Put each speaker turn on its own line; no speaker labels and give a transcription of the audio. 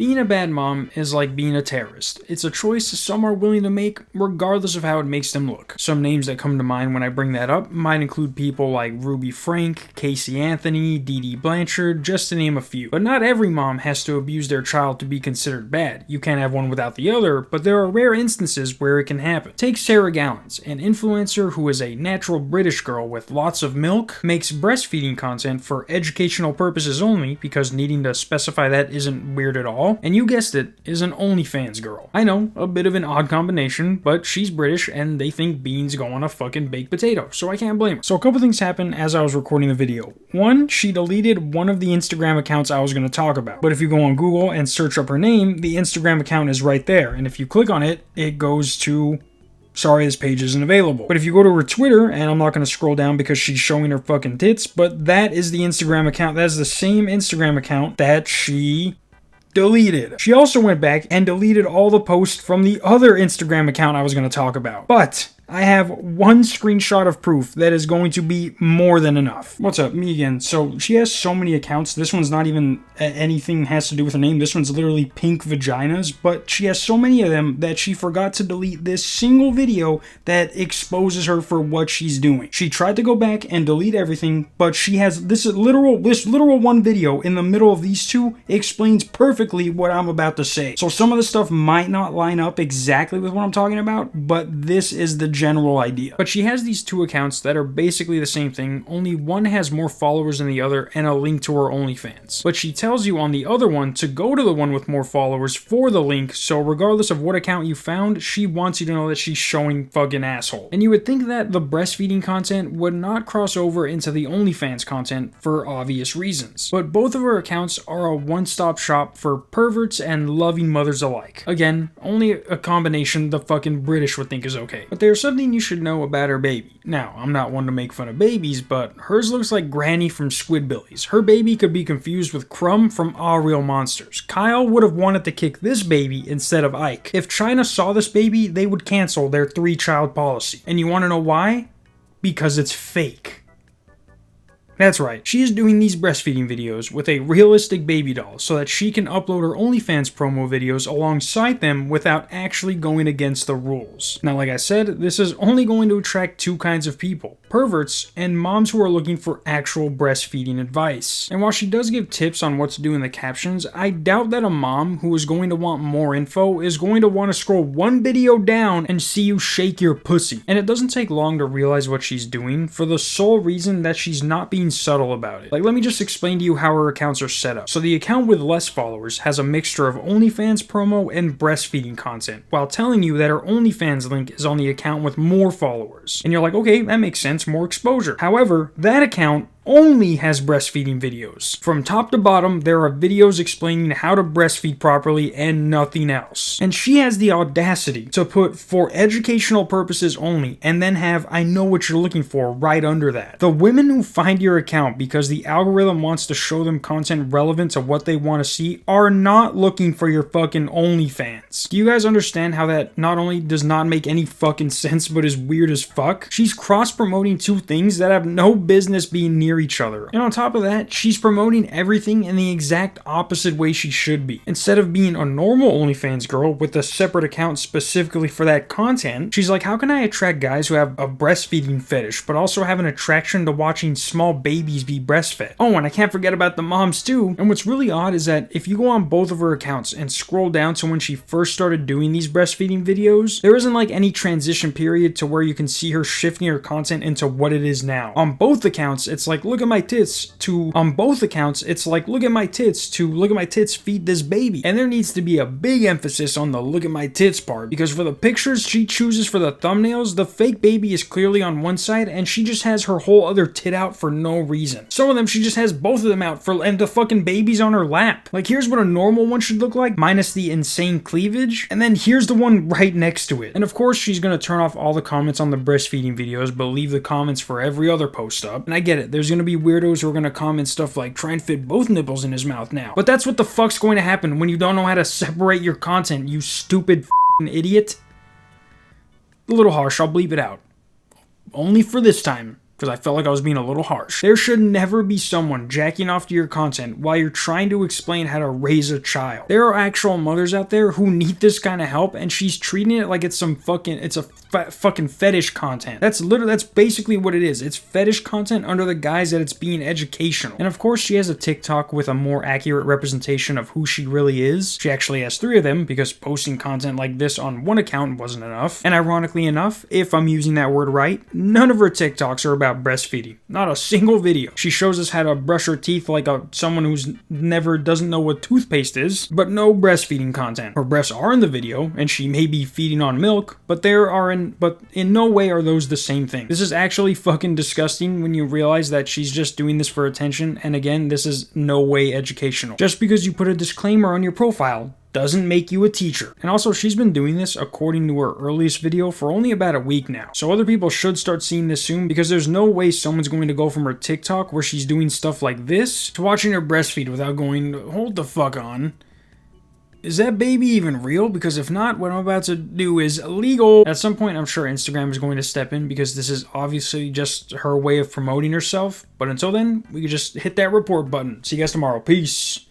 Being a bad mom is like being a terrorist. It's a choice some are willing to make regardless of how it makes them look. Some names that come to mind when I bring that up might include people like Ruby Frank, Casey Anthony, Dee Dee Blanchard, just to name a few. But not every mom has to abuse their child to be considered bad. You can't have one without the other, but there are rare instances where it can happen. Take Sarah Gallants, an influencer who is a natural British girl with lots of milk, makes breastfeeding content for educational purposes only, because needing to specify that isn't weird at all. And you guessed it, is an Onlyfans girl. I know, a bit of an odd combination, but she's British and they think beans go on a fucking baked potato, so I can't blame her. So a couple things happened as I was recording the video. One, she deleted one of the Instagram accounts I was going to talk about. But if you go on Google and search up her name, the Instagram account is right there. And if you click on it, it goes to... sorry, this page isn't available. But if you go to her Twitter, and I'm not going to scroll down because she's showing her fucking tits, but that is the Instagram account. That is the same Instagram account that she deleted. She also went back and deleted all the posts from the other Instagram account I was going to talk about. But I have one screenshot of proof that is going to be more than enough. What's up? Me again. So she has so many accounts. This one's not even anything has to do with her name. This one's literally Pink Vaginas, but she has so many of them that she forgot to delete this single video that exposes her for what she's doing. She tried to go back and delete everything, but she has this literal one video in the middle of these two explains perfectly what I'm about to say. So some of the stuff might not line up exactly with what I'm talking about, but this is the general idea. But she has these two accounts that are basically the same thing, only one has more followers than the other and a link to her OnlyFans. But she tells you on the other one to go to the one with more followers for the link, so regardless of what account you found, she wants you to know that she's showing fucking asshole. And you would think that the breastfeeding content would not cross over into the OnlyFans content for obvious reasons. But both of her accounts are a one-stop shop for perverts and loving mothers alike. Again, only a combination the fucking British would think is okay. But there's something you should know about her baby. Now, I'm not one to make fun of babies, but hers looks like Granny from Squidbillies. Her baby could be confused with Crumb from All Real Monsters. Kyle would have wanted to kick this baby instead of Ike. If China saw this baby, they would cancel their 3-child policy. And you want to know why? Because it's fake. That's right, she is doing these breastfeeding videos with a realistic baby doll so that she can upload her OnlyFans promo videos alongside them without actually going against the rules. Now, like I said, this is only going to attract two kinds of people: perverts and moms who are looking for actual breastfeeding advice. And while she does give tips on what to do in the captions, I doubt that a mom who is going to want more info is going to want to scroll one video down and see you shake your pussy. And it doesn't take long to realize what she's doing for the sole reason that she's not being subtle about it. Like, let me just explain to you how her accounts are set up. So the account with less followers has a mixture of OnlyFans promo and breastfeeding content, while telling you that her OnlyFans link is on the account with more followers. And you're like, okay, that makes sense, more exposure. However, that account only has breastfeeding videos. From top to bottom, there are videos explaining how to breastfeed properly and nothing else. And she has the audacity to put "for educational purposes only" and then have "I know what you're looking for" right under that. The women who find your account because the algorithm wants to show them content relevant to what they want to see are not looking for your fucking OnlyFans. Do you guys understand how that not only does not make any fucking sense but is weird as fuck? She's cross-promoting two things that have no business being near each other. And on top of that, she's promoting everything in the exact opposite way she should be. Instead of being a normal OnlyFans girl with a separate account specifically for that content, she's like, how can I attract guys who have a breastfeeding fetish but also have an attraction to watching small babies be breastfed? Oh, and I can't forget about the moms too. And what's really odd is that if you go on both of her accounts and scroll down to when she first started doing these breastfeeding videos, there isn't like any transition period to where you can see her shifting her content into what it is now. On both accounts, it's like, look at my tits, to on both accounts, it's like, look at my tits, to look at my tits, feed this baby. And there needs to be a big emphasis on the look at my tits part, because for the pictures she chooses for the thumbnails, the fake baby is clearly on one side and she just has her whole other tit out for no reason. Some of them she just has both of them out and the fucking baby's on her lap. Like, here's what a normal one should look like, minus the insane cleavage, and then here's the one right next to it. And of course she's gonna turn off all the comments on the breastfeeding videos, but leave the comments for every other post up. And I get it, there's gonna be weirdos who are gonna comment stuff like, try and fit both nipples in his mouth now. But that's what the fuck's going to happen when you don't know how to separate your content, you stupid f***ing idiot. A little harsh, I'll bleep it out. Only for this time. because I felt like I was being a little harsh. There should never be someone jacking off to your content while you're trying to explain how to raise a child. There are actual mothers out there who need this kind of help, and she's treating it like it's some fucking fetish content. That's basically what it is. It's fetish content under the guise that it's being educational. And of course, she has a TikTok with a more accurate representation of who she really is. She actually has 3 of them because posting content like this on one account wasn't enough. And ironically enough, if I'm using that word right, none of her TikToks are about breastfeeding. Not a single video. She shows us how to brush her teeth like someone who's doesn't know what toothpaste is, but no breastfeeding content. Her breasts are in the video, and she may be feeding on milk, but in no way are those the same thing. This is actually fucking disgusting when you realize that she's just doing this for attention, and again, this is no way educational. Just because you put a disclaimer on your profile doesn't make you a teacher. And also, she's been doing this, according to her earliest video, for only about a week now. So other people should start seeing this soon, because there's no way someone's going to go from her TikTok, where she's doing stuff like this, to watching her breastfeed without going, hold the fuck on. Is that baby even real? Because if not, what I'm about to do is illegal. At some point, I'm sure Instagram is going to step in, because this is obviously just her way of promoting herself. But until then, we can just hit that report button. See you guys tomorrow. Peace.